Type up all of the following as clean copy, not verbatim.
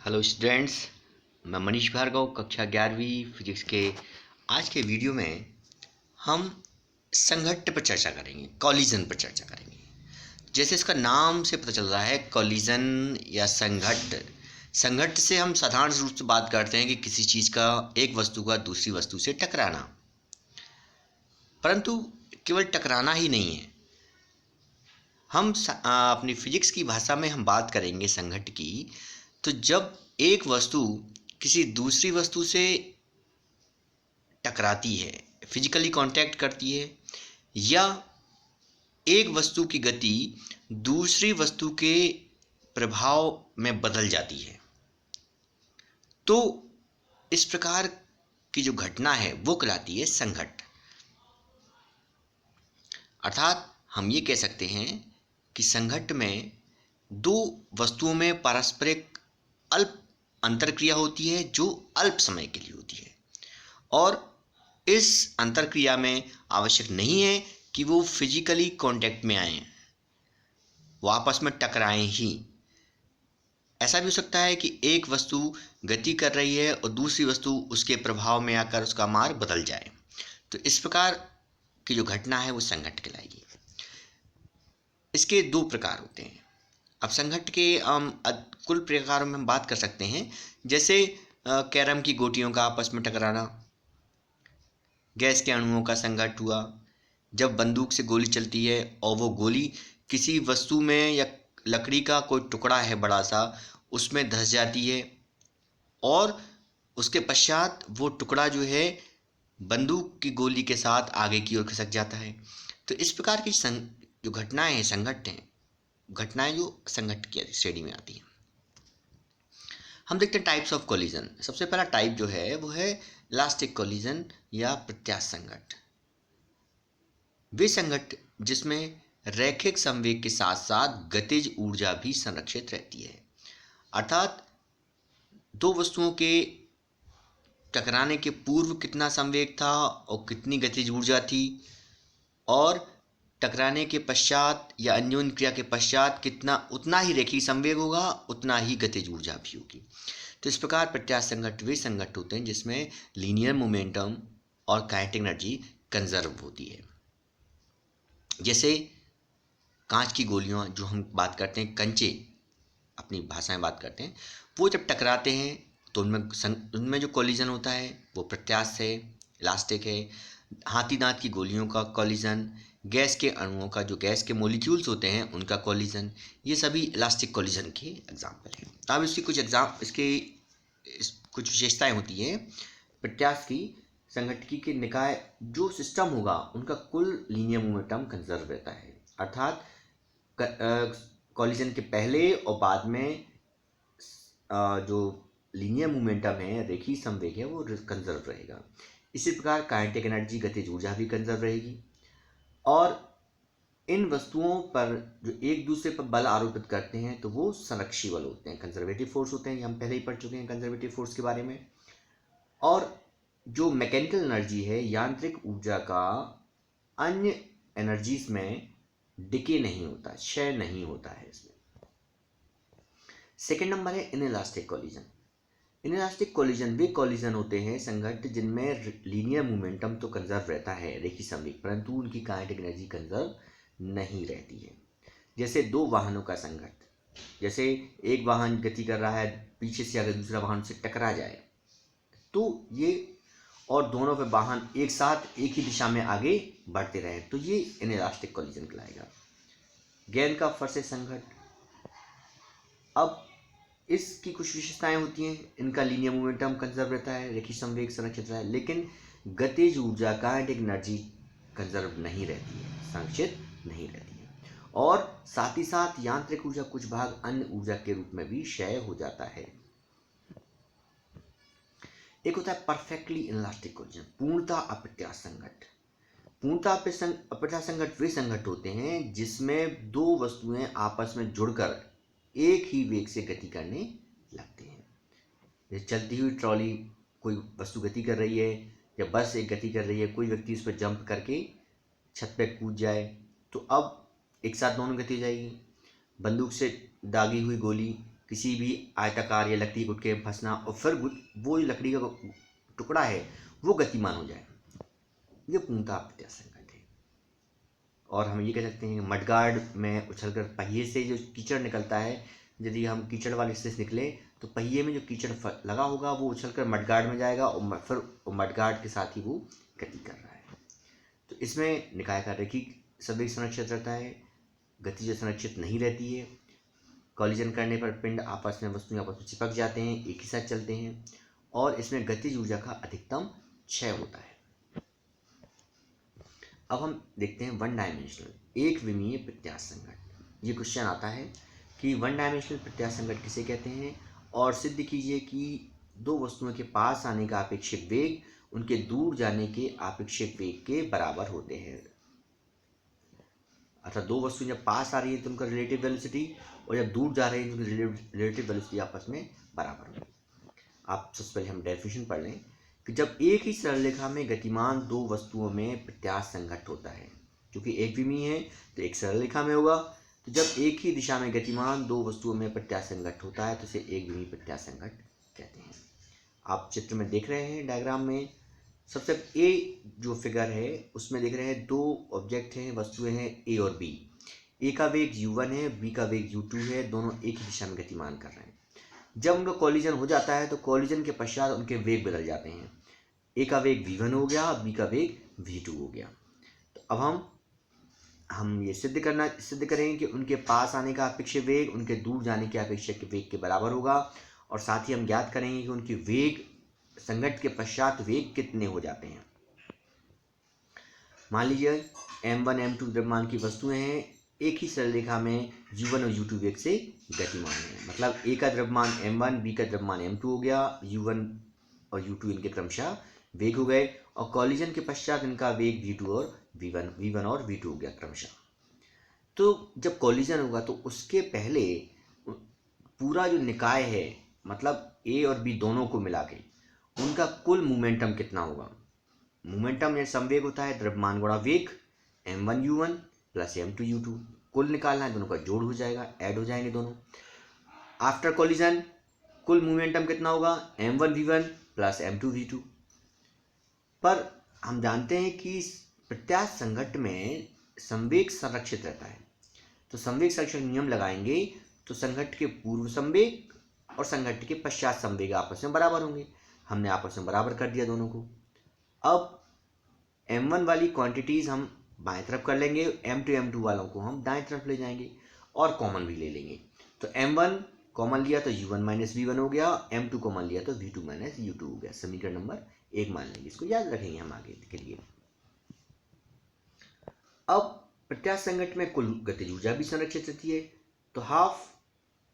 Hello students, मैं मनीष भार्गव कक्षा 11वीं फिजिक्स के आज के वीडियो में हम संघट्ट पर चर्चा करेंगे, कॉलिजन पर चर्चा करेंगे। जैसे इसका नाम से पता चल रहा है, कॉलिजन या संघट्ट। संघट्ट से हम साधारण रूप से बात करते हैं कि किसी चीज़ का, एक वस्तु का दूसरी वस्तु से टकराना। परंतु केवल टकराना ही नहीं है, हम अपनी फिजिक्स की भाषा में हम बात करेंगे संघट्ट की। तो जब एक वस्तु किसी दूसरी वस्तु से टकराती है, फिजिकली कांटेक्ट करती है, या एक वस्तु की गति दूसरी वस्तु के प्रभाव में बदल जाती है, तो इस प्रकार की जो घटना है वो कहलाती है संघट्ट। अर्थात हम ये कह सकते हैं कि संघट्ट में दो वस्तुओं में पारस्परिक अल्प अंतरक्रिया होती है जो अल्प समय के लिए होती है, और इस अंतरक्रिया में आवश्यक नहीं है कि वो फिजिकली कांटेक्ट में आए, वो आपस में टकराएं ही। ऐसा भी हो सकता है कि एक वस्तु गति कर रही है और दूसरी वस्तु उसके प्रभाव में आकर उसका मार्ग बदल जाए। तो इस प्रकार की जो घटना है वो संघट्ट कहलाएगी। इसके दो प्रकार होते हैं। अब संघट्ट के कुल प्रकारों में हम बात कर सकते हैं, जैसे कैरम की गोटियों का आपस में टकराना, गैस के अणुओं का संघट्ट हुआ, जब बंदूक से गोली चलती है और वो गोली किसी वस्तु में या लकड़ी का कोई टुकड़ा है बड़ा सा, उसमें धंस जाती है और उसके पश्चात वो टुकड़ा जो है बंदूक की गोली के साथ आगे की ओर खिसक जाता है। तो इस प्रकार की जो घटनाएं हैं, संघट्ट हैं, घटनाएं जो संघट्ट की श्रेणी में आती हैं। हम देखते हैं टाइप्स ऑफ कोलिजन। सबसे पहला टाइप जो है वो है इलास्टिक कोलिजन या प्रत्यास्थ संघट्ट। वे संघट्ट जिसमें रैखिक संवेग के साथ साथ गतिज ऊर्जा भी संरक्षित रहती है। अर्थात दो वस्तुओं के टकराने के पूर्व कितना संवेग था और कितनी गतिज ऊर्जा थी, और टकराने के पश्चात या अन्योन्य क्रिया के पश्चात कितना, उतना ही रैखिक संवेग होगा, उतना ही गतिज ऊर्जा भी होगी। तो इस प्रकार प्रत्यास्थ संघट्ट वे संघट्ट होते हैं जिसमें लीनियर मोमेंटम और काइनेटिक एनर्जी कंजर्व होती है। जैसे कांच की गोलियां, जो हम बात करते हैं कंचे, अपनी भाषा में बात करते हैं, वो जब टकराते हैं तो उनमें जो कोलिजन होता है वो प्रत्यास्थ है, इलास्टिक है। हाथी दांत की गोलियों का कोलिजन, गैस के अणुओं का, जो गैस के मॉलिक्यूल्स होते हैं उनका कोलिजन, ये सभी इलास्टिक कोलिजन के एग्जाम्पल हैं। अब इसकी कुछ विशेषताएं होती हैं प्रत्यास्थ की। संघट्टी के निकाय जो सिस्टम होगा उनका कुल लीनियर मोमेंटम कंजर्व रहता है। अर्थात कॉलिजन के पहले और बाद में जो लीनियर मोमेंटम है, रेखीय संवेग है, वो कंजर्व रहेगा। इसी प्रकार काइनेटिक एनर्जी, गतिज ऊर्जा भी कंजर्व रहेगी। और इन वस्तुओं पर जो एक दूसरे पर बल आरोपित करते हैं तो वो संरक्षी बल होते हैं, कंजर्वेटिव फोर्स होते हैं। ये हम पहले ही पढ़ चुके हैं कंजर्वेटिव फोर्स के बारे में। और जो मैकेनिकल एनर्जी है, यांत्रिक ऊर्जा का अन्य एनर्जीज में डिके नहीं होता, क्षय नहीं होता है इसमें। सेकेंड नंबर है इनइलास्टिक कोलिजन। इनइलास्टिक कोलिजन वे कोलिजन होते हैं संघट्ट जिनमें लीनियर मोमेंटम तो कंजर्व रहता है, रेखीय संवेग, परंतु उनकी काइनेटिक एनर्जी कंजर्व नहीं रहती है। जैसे दो वाहनों का संघट्ट, जैसे एक वाहन गति कर रहा है, पीछे से अगर दूसरा वाहन से टकरा जाए तो ये, और दोनों पे वाहन एक साथ एक ही दिशा में आगे बढ़ते रहे, तो ये इनइलास्टिक कोलिजन कहलाएगा। गेंद का फर से संघट्ट, अब इसकी कुछ विशेषताएं होती हैं। इनका लीनियर मोमेंटम कंजर्व रहता है, रेखीय संवेग संरक्षित रहता है, लेकिन गतिज ऊर्जा, काइनेटिक एनर्जी कंजर्व नहीं रहती है, संरक्षित नहीं रहती है। और साथ ही साथ यांत्रिक ऊर्जा कुछ भाग अन्य ऊर्जा के रूप में भी क्षय हो जाता है। एक होता है परफेक्टली इनइलास्टिक कोलिजन, पूर्णतः अप्रत्यास्थ संघट्ट। पूर्णतः अप्रत्यास्थ संघट्ट वे संघट्ट होते हैं जिसमें दो वस्तुएं आपस में जुड़कर एक ही वेग से गति करने लगते हैं। जैसे चलती हुई ट्रॉली, कोई वस्तु गति कर रही है, या बस एक गति कर रही है, कोई व्यक्ति उस पर जंप करके छत पे कूद जाए तो अब एक साथ दोनों गति हो जाएगी। बंदूक से दागी हुई गोली किसी भी आयताकार या लकड़ी गुट के फंसना और फिर वो जो लकड़ी का टुकड़ा है वो गतिमान हो जाए, ये पूर्णतः प्रत्यास्थ संघट्ट है। और हम ये कह सकते हैं मडगार्ड में उछलकर पहिए से जो कीचड़ निकलता है, यदि हम कीचड़ वाले हिस्से से निकले तो पहिए में जो कीचड़ लगा होगा वो उछलकर मडगार्ड में जाएगा और फिर मडगार्ड के साथ ही वो गति कर रहा है। तो इसमें निकाय का रैखिक संवेग संरक्षित रहता है, गतिज संरक्षित नहीं रहती है। कॉलिजन करने पर पिंड आपस में वस्तुएं आपस में चिपक जाते हैं, एक ही साथ चलते हैं और इसमें गतिज ऊर्जा का अधिकतम क्षय होता है। अब हम देखते हैं वन डायमेंशनल एक विमीय प्रत्यास्थ संघट्ट। ये क्वेश्चन आता है कि वन डायमेंशनल प्रत्यास्थ संघट्ट किसे कहते हैं और सिद्ध कीजिए कि दो वस्तुओं के पास आने का आपेक्षिक वेग उनके दूर जाने के आपेक्षिक वेग के बराबर होते हैं। अर्थात दो वस्तुएं जब पास आ रही है तो उनका रिलेटिव वेलोसिटी और जब दूर जा रही है तो उनकी रिलेटिव वेलोसिटी आपस में बराबर होगी। आप सबसे पहले हम डेफिनेशन पढ़ लें कि जब एक ही सरल रेखा में गतिमान दो वस्तुओं में प्रत्यास्थ संघट्ट होता है, क्योंकि एक विमीय है तो एक सरल रेखा में होगा, तो जब एक ही दिशा में गतिमान दो वस्तुओं में प्रत्यास्थ संघट्ट होता है तो इसे एक विमीय प्रत्यास्थ संघट्ट कहते हैं। आप चित्र में देख रहे हैं डायग्राम में, सबसे ए जो फिगर है उसमें देख रहे हैं दो ऑब्जेक्ट हैं, वस्तुएं हैं ए और बी। ए का वेग u1 है, बी का वेग u2 है, दोनों एक ही दिशा में गतिमान कर रहे हैं। जब उनका कॉलिजन हो जाता है तो कॉलिजन के पश्चात उनके वेग बदल जाते हैं, ए का वेग v1 हो गया, बी का वेग v2 हो गया। तो अब हम ये सिद्ध करेंगे कि उनके पास आने का अपेक्षित वेग उनके दूर जाने के अपेक्षित वेग के बराबर होगा और साथ ही हम ज्ञात करेंगे कि उनके वेग संघट्ट के पश्चात वेग कितने हो जाते हैं। मान लीजिए m1 m2 द्रव्यमान की वस्तुएं हैं, एक ही सरल रेखा में u1 और u2 वेग से गतिमान है। मतलब ए का द्रव्यमान m1, बी का द्रव्यमान m2 हो गया, u1 और u2 इनके क्रमशः वेग हो गए और कॉलिजन के पश्चात इनका वेग v2 और v1 और v2 हो गया क्रमशः। तो जब कॉलिजन होगा तो उसके पहले पूरा जो निकाय है, मतलब ए और बी दोनों को मिला के उनका कुल मोमेंटम कितना होगा। मोमेंटम या संवेग होता है द्रव्यमान गुणा वेग, m1 u1 plus m2 u2, कुल निकालना है, दोनों का जोड़ हो जाएगा, ऐड हो जाएंगे दोनों। आफ्टर कॉलिजन कुल मोमेंटम कितना होगा, m1 v1 plus m2 v2। पर हम जानते हैं कि प्रत्यास्थ संघट्ट में संवेग संरक्षित रहता है, तो संवेग संरक्षण नियम लगाएंगे तो संघट्ट के पूर्व संवेग और संघट्ट के पश्चात संवेग आपस में बराबर होंगे। हमने आपस में बराबर कर दिया दोनों को। अब m1 वाली क्वांटिटीज हम बाएं तरफ कर लेंगे, m2 वालों को हम दाएं तरफ ले जाएंगे और कॉमन भी ले लेंगे। तो m1 कॉमन लिया तो u1 माइनस v1 हो गया, m2 कॉमन लिया तो v2 माइनस u2 हो गया। समीकरण नंबर 1 मान लेंगे, इसको याद रखेंगे हम आगे के लिए। अब प्रत्यास्थ संघट्ट में कुल गतिज ऊर्जा भी संरक्षित रहती है, तो हाफ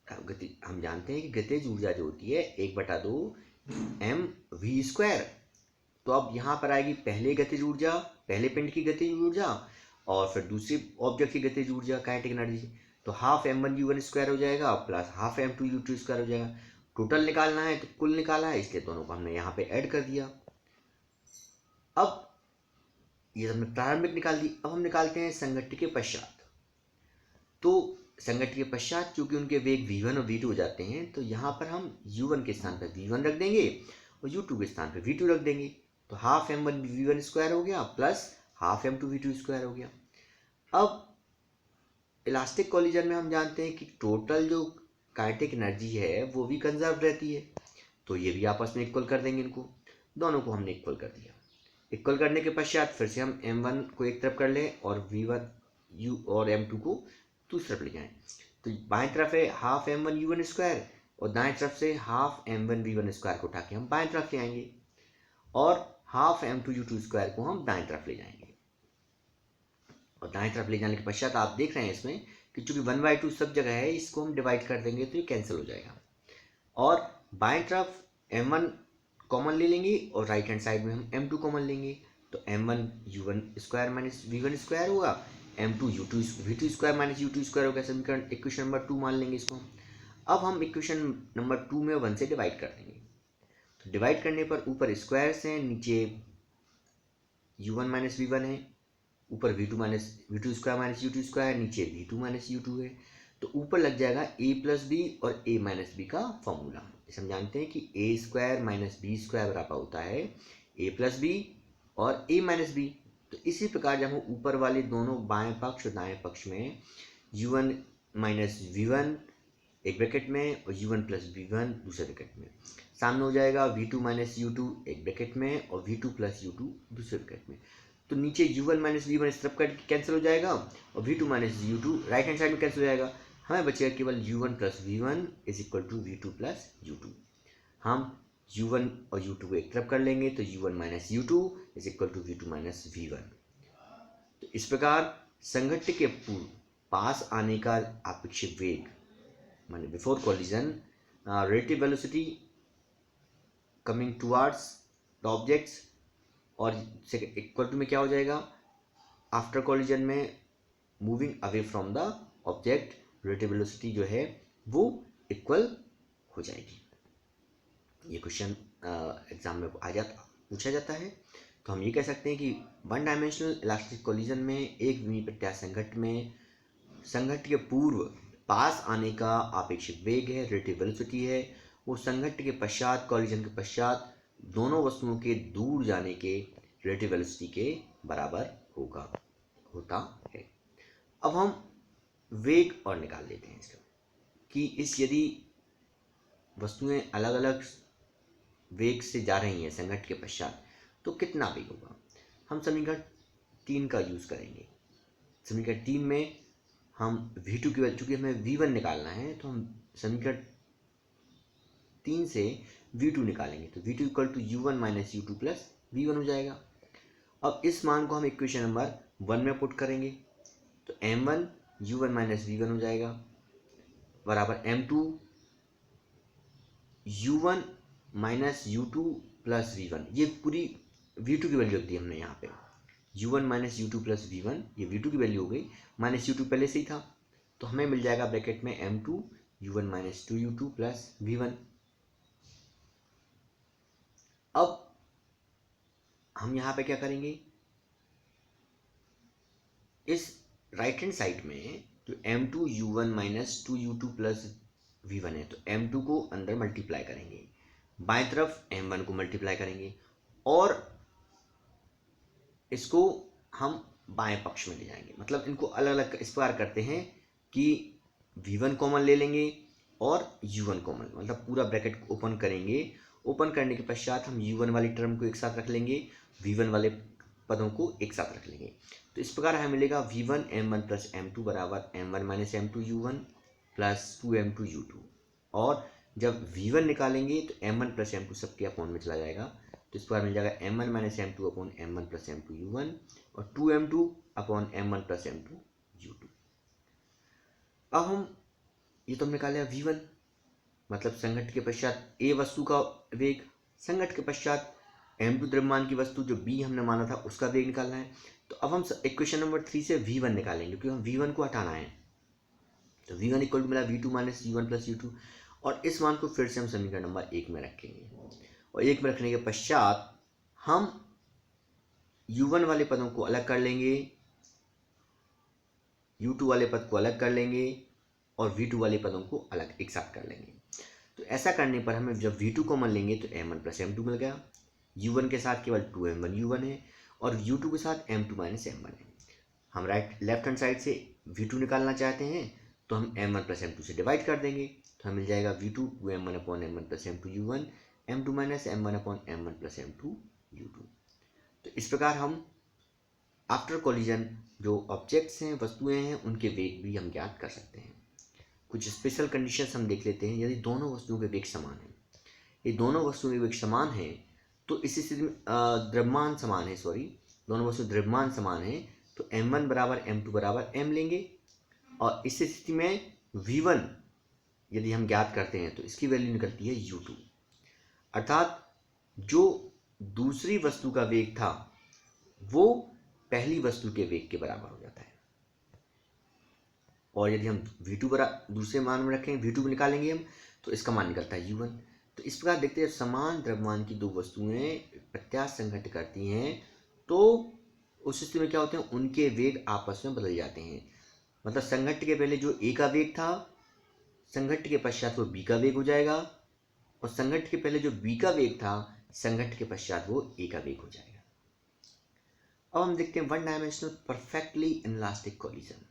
हम जानते हैं कि गतिज ऊर्जा जो होती है 1/2 mv²। तो अब यहाँ पर आएगी पहले गतिज ऊर्जा, पहले पिंड की गतिज ऊर्जा और फिर दूसरी ऑब्जेक्ट की गतिज ऊर्जा काइनेटिक एनर्जी, तो हाफ m1 u1² हो जाएगा प्लस हाफ m2 u2² हो जाएगा। टोटल निकालना है तो कुल निकाला है, इसलिए दोनों को हमने यहाँ पे ऐड कर दिया। अब ये हमने प्रारंभिक निकाल दी। अब हम निकालते हैं संघट्ट के पश्चात। तो संघट्ट के पश्चात चूंकि उनके वेग v1 और v2 हो जाते हैं तो यहाँ पर हम u1 के स्थान पर v1 रख देंगे और u2 के स्थान पर v2 रख देंगे, तो हाफ m1 v1² हो गया प्लस हाफ m2 v2² हो गया। अब इलास्टिक कॉलिजन में हम जानते हैं कि टोटल जो काइनेटिक एनर्जी है वो भी कंजर्व रहती है, तो ये भी आपस में इक्वल कर देंगे, इनको दोनों को हमने इक्वल कर दिया। इक्वल करने के पश्चात फिर से हम m1 को एक तरफ कर लें और v1 और m2 को दूसरी तरफ ले जाएं, तो बाएं तरफ है हाफ m1 u1² और दाएं तरफ से हाफ m1 v1² को उठा के हम बाएं तरफ ले आएंगे और हाफ m2 u2² को हम दाएं तरफ ले जाएंगे। और दाएं तरफ ले जाने के पश्चात आप देख रहे हैं इसमें कि चूंकि 1/2 सब जगह है, इसको हम डिवाइड कर देंगे तो ये कैंसिल हो जाएगा और बाएं तरफ m1 कॉमन ले लेंगे और राइट हैंड साइड में हम m2 कॉमन लेंगे, तो m1 u1² माइनस v1² होगा, m2 v2² माइनस u2² होगा। समीकरण इक्वेशन नंबर 2 मान लेंगे इसको। अब हम इक्वेशन नंबर 2 में 1 से डिवाइड कर देंगे, तो डिवाइड करने पर ऊपर स्क्वायर्स हैं, नीचे u1 माइनस v1 है, ऊपर v2² माइनस u2², नीचे v2 माइनस u2 है, तो ऊपर लग जाएगा a प्लस बी और a माइनस बी का फॉर्मूला। जैसे हम जानते हैं कि a square minus B square बराबर होता है a प्लस बी और a माइनस बी। तो इसी प्रकार जब हम ऊपर वाले दोनों बाएं पक्ष और दाएं पक्ष में u1 माइनस वी1 एक ब्रैकेट में और u1 प्लस वी1 दूसरे ब्रैकेट में, सामने हो जाएगा v2 माइनस u2 एक ब्रैकेट में और v2 प्लस u2 दूसरे ब्रैकेट में। तो नीचे u1 माइनस वी1 इस तरफ कैंसिल हो जाएगा और v2 minus u2 right hand side में कैंसिल हो जाएगा। हमें बचेगा केवल u1 plus V one is equal to v2 plus u2। हम u1 और u2 को एक तरफ कर लेंगे तो u1 minus u2 is equal to v2 minus V one. तो इस प्रकार संघट्ट के पूर्व पास आने का अपेक्षित वेग माने before collision relative velocity coming towards the objects और इक्वल टू में क्या हो जाएगा आफ्टर कॉलिजन में moving away from the object relative velocity जो है वो इक्वल हो जाएगी। ये क्वेश्चन एग्जाम में पूछा जाता है। तो हम ये कह सकते हैं कि वन डायमेंशनल इलास्टिक कॉलिजन में एक विप्रत्यास्थ संघट्ट में संघट्ट के पूर्व पास आने का अपेक्षित वेग है, रिलेटिव वेलोसिटी है, वो संघट्ट के पश्चात कॉलिजन के पश्चात दोनों वस्तुओं के दूर जाने के रिलेटिव वेलोसिटी के बराबर होता है। अब हम वेग और निकाल लेते हैं इसका कि यदि वस्तुएं अलग अलग वेग से जा रही हैं संघट्ट के पश्चात तो कितना वेग होगा। हम समीकरण 3 का यूज करेंगे। समीकरण 3 में हम v2 की वैल्यू, चूंकि हमें v1 निकालना है तो हम समीकरण 3 से v2 निकालेंगे तो v2 equal to u1 minus u2 plus v1 हो जाएगा। अब इस मान को हम इक्वेशन नंबर 1 में पुट करेंगे तो m1 u1 माइनस v1 हो जाएगा बराबर m2 u1 minus u2 plus v1। ये पूरी v2 की वैल्यू रख दी हमने यहाँ पे u1 minus u2 plus v1, ये v2 की वैल्यू हो गई, माइनस u2 पहले से ही था तो हमें मिल जाएगा ब्रैकेट में m2 u1 minus 2u2 plus v1। अब हम यहाँ पे क्या करेंगे, इस राइट हैंड साइड में जो m2 u1 minus 2u2 plus v1 है तो m2 को अंदर मल्टीप्लाई करेंगे, बाएं तरफ m1 को मल्टीप्लाई करेंगे और इसको हम बाएं पक्ष में ले जाएंगे। मतलब इनको अलग अलग इस प्रकार करते हैं कि v1 कॉमन ले लेंगे और u1 कॉमन, मतलब पूरा ब्रैकेट ओपन करेंगे। ओपन करने के पश्चात हम u1 वाली टर्म को एक साथ रख लेंगे, v1 वाले पदों को एक साथ रख लेंगे। तो इस प्रकार हमें मिलेगा v1 m1 प्लस m2 बराबर m1 minus m2 u1 plus 2m2 u2। और जब v1 निकालेंगे तो m1 प्लस m2 सबके अपॉन में चला जाएगा तो इस प्रकार मिल जाएगा m1 minus m2 upon m1 plus m2 u1 और 2m2 upon m1 plus m2 u2। अब हम ये तो निकाले v1, मतलब संघट्ट के पश्चात a वस्तु का वेग, संघट्ट के पश्चात m2 द्रव्यमान की वस्तु जो b हमने माना था उसका वेग निकालना है। तो अब हम इक्वेशन नंबर 3 से v1 निकालेंगे क्योंकि हम v1 को हटाना है। तो v1 इक्वल टू मिला v2 minus u1 plus u2 और इस मान को फिर से हम समीकरण नंबर 1 में रखेंगे और 1 में रखने के पश्चात हम u1 वाले पदों को अलग कर लेंगे, u2 वाले पद को अलग कर लेंगे और v2 वाले पदों को अलग एक साथ कर लेंगे। तो ऐसा करने पर हमें जब v2 कॉमन लेंगे तो m1 प्लस m2 मिल गया, u1 के साथ केवल 2m1 u1 है और u2 के साथ m2 माइनस m1 है। हम लेफ्ट हैंड साइड से v2 निकालना चाहते हैं तो हम m1 प्लस m2 से डिवाइड कर देंगे तो हमें मिल जाएगा v2 2m1 upon m1 plus m2 u1 m2 minus m1 upon m1 plus m2 u2। तो इस प्रकार हम आफ्टर कॉलिजन जो ऑब्जेक्ट्स हैं, वस्तुएं हैं, उनके वेग भी हम ज्ञात कर सकते हैं। कुछ स्पेशल कंडीशंस हम देख लेते हैं। यदि दोनों वस्तुओं के वेग समान हैं, ये दोनों वस्तुओं के वेग समान हैं तो इस स्थिति में द्रव्यमान समान है, दोनों वस्तु द्रव्यमान समान है तो m1 बराबर m2 बराबर m लेंगे और इस स्थिति में v1 यदि हम ज्ञात करते हैं तो इसकी वैल्यू निकलती है u2, अर्थात जो दूसरी वस्तु का वेग था वो पहली वस्तु के वेग के बराबर हो जाता है। और यदि हम v2 दूसरे मान में रखें, v2 निकालेंगे हम तो इसका मान निकलता है u1। तो इस प्रकार देखते हैं समान द्रव्यमान की दो वस्तुएं प्रत्यास्थ संघट्ट करती हैं तो उस स्थिति में क्या होते हैं, उनके वेग आपस में बदल जाते हैं। मतलब संघट्ट के पहले जो ए का वेग था, संघट्ट के पश्चात वो बी का वेग हो जाएगा, और संघट्ट के पहले जो बी का वेग था, संघट्ट के पश्चात वो ए का वेग हो जाएगा। अब हम देखते हैं one dimensional perfectly inelastic collision,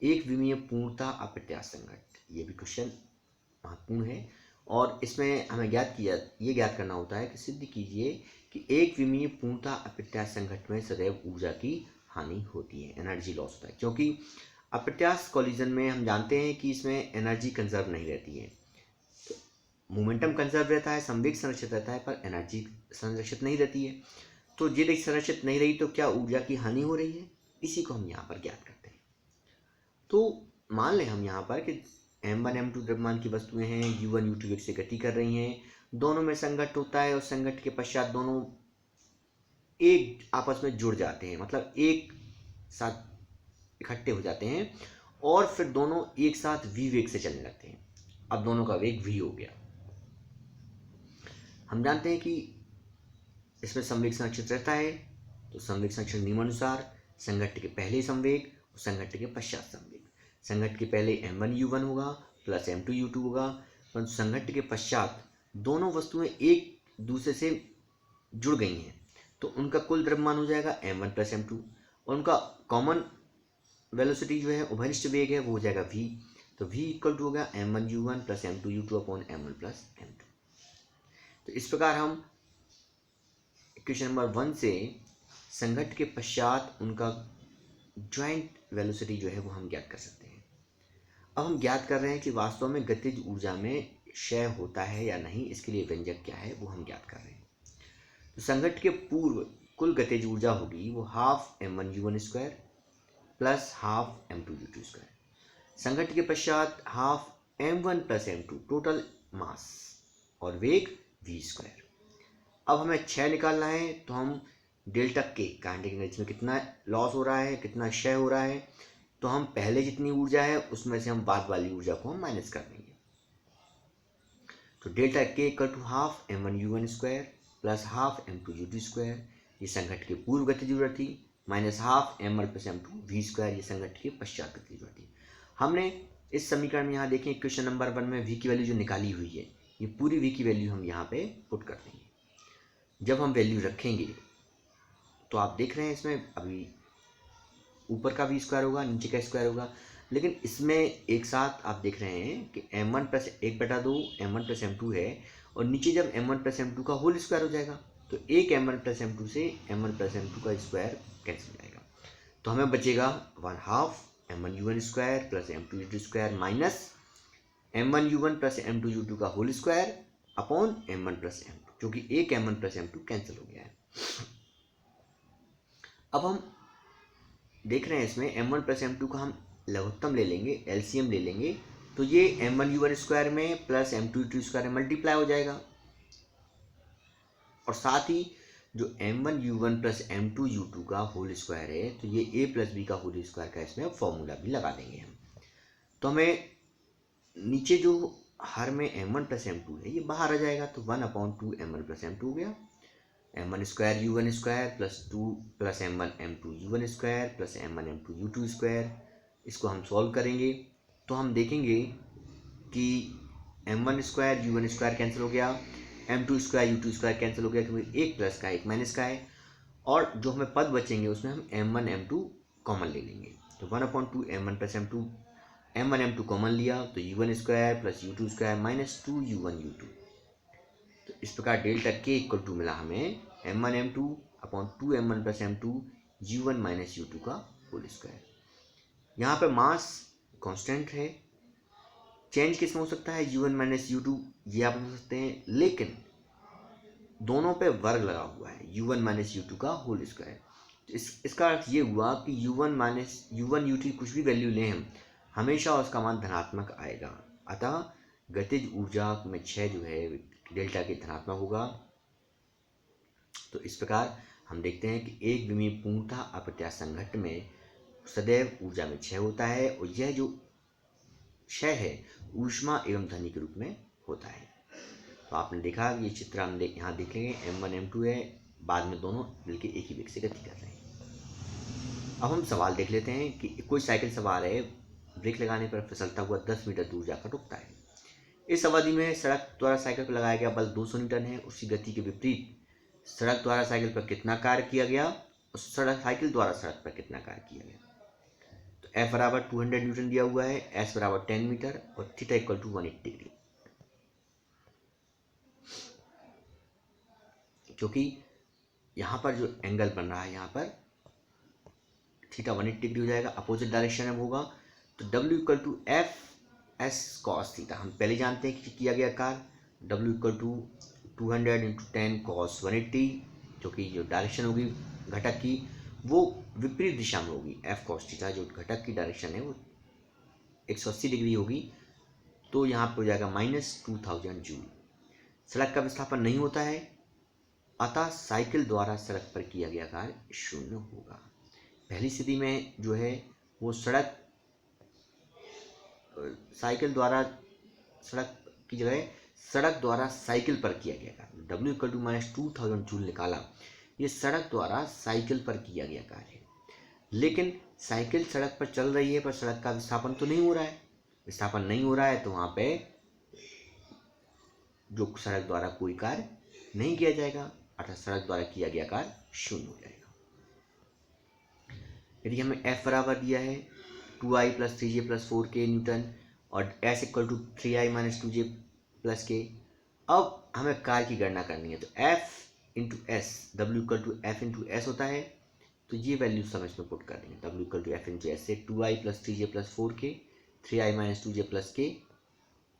एक विमीय पूर्णतः अप्रत्यास्थ संघट्ट। ये भी क्वेश्चन महत्वपूर्ण है, और इसमें हमें ये ज्ञात करना होता है कि सिद्ध कीजिए कि एक विमीय पूर्णतः अप्रत्यास्थ संघट्ट में सदैव ऊर्जा की हानि होती है, एनर्जी लॉस होता है, क्योंकि अप्रत्यास्थ कॉलिजन में हम जानते हैं कि इसमें एनर्जी कंजर्व नहीं रहती है। तो मोमेंटम कंजर्व रहता है, संवेग संरक्षित रहता है, पर एनर्जी संरक्षित नहीं रहती है। तो यदि संरक्षित नहीं रही तो क्या ऊर्जा की हानि हो रही है, इसी को हम यहाँ पर ज्ञात करते हैं। तो मान लें हम यहाँ पर कि m1 m2 द्रव्यमान की वस्तुएं हैं, u1 u2 वेग से गति कर रही हैं, दोनों में संघट्ट होता है, और संघट्ट के पश्चात दोनों एक आपस में जुड़ जाते हैं, मतलब एक साथ इकट्ठे हो जाते हैं, और फिर दोनों एक साथ v वेग से चलने लगते हैं। अब दोनों का वेग v हो गया। हम जानते हैं कि इसमें संवेग संरक्षित रहता है, तो संवेग संरक्षण नियमानुसार संघट्ट के पहले संवेग और संघट्ट के पश्चात संवेग, संघट्ट के पहले m1 u1 होगा प्लस m2 u2 होगा, परंतु संघट्ट के पश्चात दोनों वस्तुएं एक दूसरे से जुड़ गई हैं, तो उनका कुल द्रव्यमान हो जाएगा m1 प्लस m2, और उनका कॉमन वेलोसिटी जो है, उभयनिष्ठ वेग है, वो हो जाएगा v। तो v इक्वल टू हो गया m1 u1 plus m2 u2 upon m1 plus m2। तो इस प्रकार हम इक्वेशन नंबर 1 से संघट्ट के पश्चात उनका ज्वाइंट वेलोसिटी जो है वो हम ज्ञात कर सकते हैं। अब हम ज्ञात कर रहे हैं कि वास्तव में गतिज ऊर्जा में क्षय होता है या नहीं, इसके लिए व्यंजक क्या है वो हम ज्ञात कर रहे हैं। तो संघट्ट के पूर्व कुल गतिज ऊर्जा होगी वो half m1 u1 square plus half m2 u2 square, संघट्ट के पश्चात half m1 plus m2 total mass और वेग v स्क्वायर। अब हमें क्षय निकालना है, तो हम डेल्टा के काइनेटिक एनर्जी में कितना लॉस हो रहा है, कितना क्षय हो रहा है, तो हम पहले जितनी ऊर्जा है उसमें से हम बाद वाली ऊर्जा को हम माइनस कर देंगे। तो डेल्टा के equal to half m1 u1 square plus half m2 u2 square, ये संघट्ट के पूर्व गतिज ऊर्जा थी, minus half m1 plus m2 v square, ये संघट्ट के पश्चात गतिज ऊर्जा थी। हमने इस समीकरण में यहाँ देखें क्वेश्चन नंबर 1 में v की वैल्यू जो निकाली हुई है, ये पूरी v की वैल्यू हम यहाँ पे पुट कर देंगे। जब हम वैल्यू रखेंगे तो आप देख रहे हैं इसमें अभी ऊपर का v स्क्वायर होगा, नीचे का स्क्वायर होगा, लेकिन इसमें एक साथ आप देख रहे हैं कि m1 plus 1/2 m1 plus m2 है, और नीचे जब m1 प्लस m2 का होल स्क्वायर हो जाएगा तो एक m1 प्लस m2 से m1 प्लस m2 का स्क्वायर कैंसिल हो जाएगा, तो हमें बचेगा 1/2 m1 u1 square plus m2 u2 square minus m1 u1 plus m2 u2 का whole square upon m1 plus m2, क्योंकि एक m1 प्लस m2 कैंसिल हो गया है। अब हम देख रहे हैं इसमें m1 प्लस m2 का हम लघुत्तम ले लेंगे, एलसीएम ले लेंगे, तो ये m1 u1 स्क्वायर में प्लस m2 u2 स्क्वायर में मल्टीप्लाई हो जाएगा, और साथ ही जो m1 u1 plus m2 u2 का होल स्क्वायर है, तो ये a प्लस बी का होल स्क्वायर का इसमें फॉर्मूला भी लगा देंगे हम। तो हमें नीचे जो हर में m1 प्लस m2 है ये बाहर आ जाएगा, तो 1/2 m1 प्लस m2 हो गया, m1 square u1 square plus 2 plus m1 m2 u1 square plus m1 m2 u2 square. इसको हम सॉल्व करेंगे तो हम देखेंगे कि m1 square u1 square cancel हो गया, m2 square u2 square cancel हो गया, क्योंकि एक प्लस का एक माइनस का है, और जो हमें पद बचेंगे उसमें हम m1 m2 कॉमन ले लेंगे, तो 1/2 m1 plus m2, m1 m2 common लिया तो u1 square plus u2 square minus 2 u1 u2। तो इस प्रकार डेल्टा के इक्वल टू मिला हमें m1 m2 upon 2 m1 plus m2 u1 minus u2 का होल स्क्वायर। यहाँ पे मास कांस्टेंट है, चेंज किसमें हो सकता है, u1 माइनस u2 ये आप समझ सकते हैं, लेकिन दोनों पे वर्ग लगा हुआ है u1 माइनस u2 का होल स्क्वायर। तो इसका अर्थ ये हुआ कि u1 माइनस u1 u2 कुछ भी वैल्यू लें हम, हमेशा उसका मान धनात्मक आएगा, अतः गतिज ऊर्जा में क्षय जो है डेल्टा के धनात्मक होगा। तो इस प्रकार हम देखते हैं कि एक विमीय पूर्णतः अप्रत्यास्थ संघट्ट में सदैव ऊर्जा में क्षय होता है, और यह जो क्षय है ऊष्मा एवं ध्वनि के रूप में होता है। तो आपने देखा ये चित्र हम यहाँ देखेंगे m1 m2 है, बाद में दोनों मिलकर एक ही वेग से गति कर रहे हैं। अब हम सवाल देख लेते हैं कि कोई साइकिल सवार है, ब्रेक लगाने पर फिसलता हुआ 10 मीटर दूर जाकर रुकता है। इस अवधि में सड़क द्वारा साइकिल पर लगाया गया बल 200 न्यूटन है। उसकी गति के विपरीत सड़क द्वारा साइकिल पर कितना कार्य किया गया, उस साइकिल द्वारा सड़क पर कितना कार्य किया गया। तो F बराबर 200 न्यूटन दिया हुआ है, S बराबर 10 मीटर और थीटा इक्वल टू 180 डिग्री, क्योंकि यहाँ पर जो एंगल बन रहा है यहाँ पर थीटा 180 डिग्री हो जाएगा, अपोजिट डायरेक्शन में होगा। तो W equal to F S cos theta, हम पहले जानते हैं कि किया गया कार्य W equal to 200 into 10 cos 180, जो कि जो डायरेक्शन होगी घटक की वो विपरीत दिशा में होगी। एफ कॉस थीटा जो घटक की डायरेक्शन है वो 180 डिग्री होगी, तो यहाँ पर हो जाएगा -2000 जूल। सड़क का विस्थापन नहीं होता है, अतः साइकिल द्वारा सड़क पर किया गया कार्य 0 होगा। पहली स्थिति में जो है वो साइकिल द्वारा सड़क की जगह सड़क द्वारा साइकिल पर किया गया कार्य, W इक्वल टू -2000 जूल निकाला, ये सड़क द्वारा साइकिल पर किया गया कार्य है। लेकिन साइकिल सड़क पर चल रही है पर सड़क का विस्थापन तो नहीं हो रहा है, विस्थापन नहीं हो रहा है तो वहाँ पे जो सड़क द्वारा कोई कार्य नहीं किया जाएगा, अर्थात सड़क द्वारा किया गया कार्य 0 हो जाएगा। यदि हमें F बराबर दिया है 2i plus 3j plus 4k newton और S equal to 3i minus 2j plus K, अब हमें कार्य की गणना करनी है। तो F into S, W equal to F into S होता है, तो ये वैल्यू सब इसमें पुट कर देंगे। W equal to F into S से 2i plus 3j plus 4k, 3i minus 2j plus के,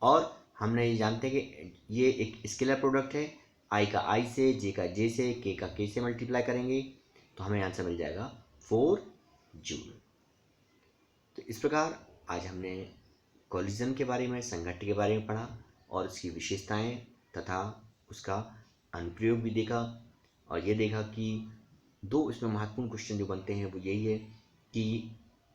और हमने ये जानते हैं कि ये एक स्केलर प्रोडक्ट है, i का i से, j का j से, k का k से मल्टीप्लाई करेंगे तो हमें आंसर मिल जाएगा 4 जूल। तो इस प्रकार आज हमने कोलिजन के बारे में, संघट्ट के बारे में पढ़ा और इसकी विशेषताएं तथा उसका अनुप्रयोग भी देखा, और ये देखा कि दो इसमें महत्वपूर्ण क्वेश्चन जो बनते हैं वो यही है कि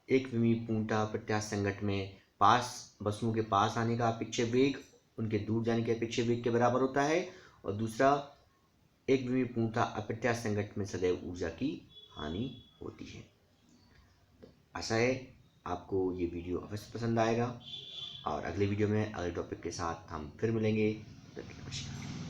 एक विमीय पूर्णतः प्रत्यास्थ संघट्ट में पास वस्तुओं के पास आने का अपेक्षित वेग उनके दूर जाने के अपेक्षित वेग के बराबर होता है, और दूसरा एक विमीय पूर्णतः अप्रत्यास्थ संघट्ट में सदैव ऊर्जा की हानि होती है। आशा है आपको ये वीडियो अवश्य पसंद आएगा और अगले वीडियो में अगले टॉपिक के साथ हम फिर मिलेंगे। नमस्कार।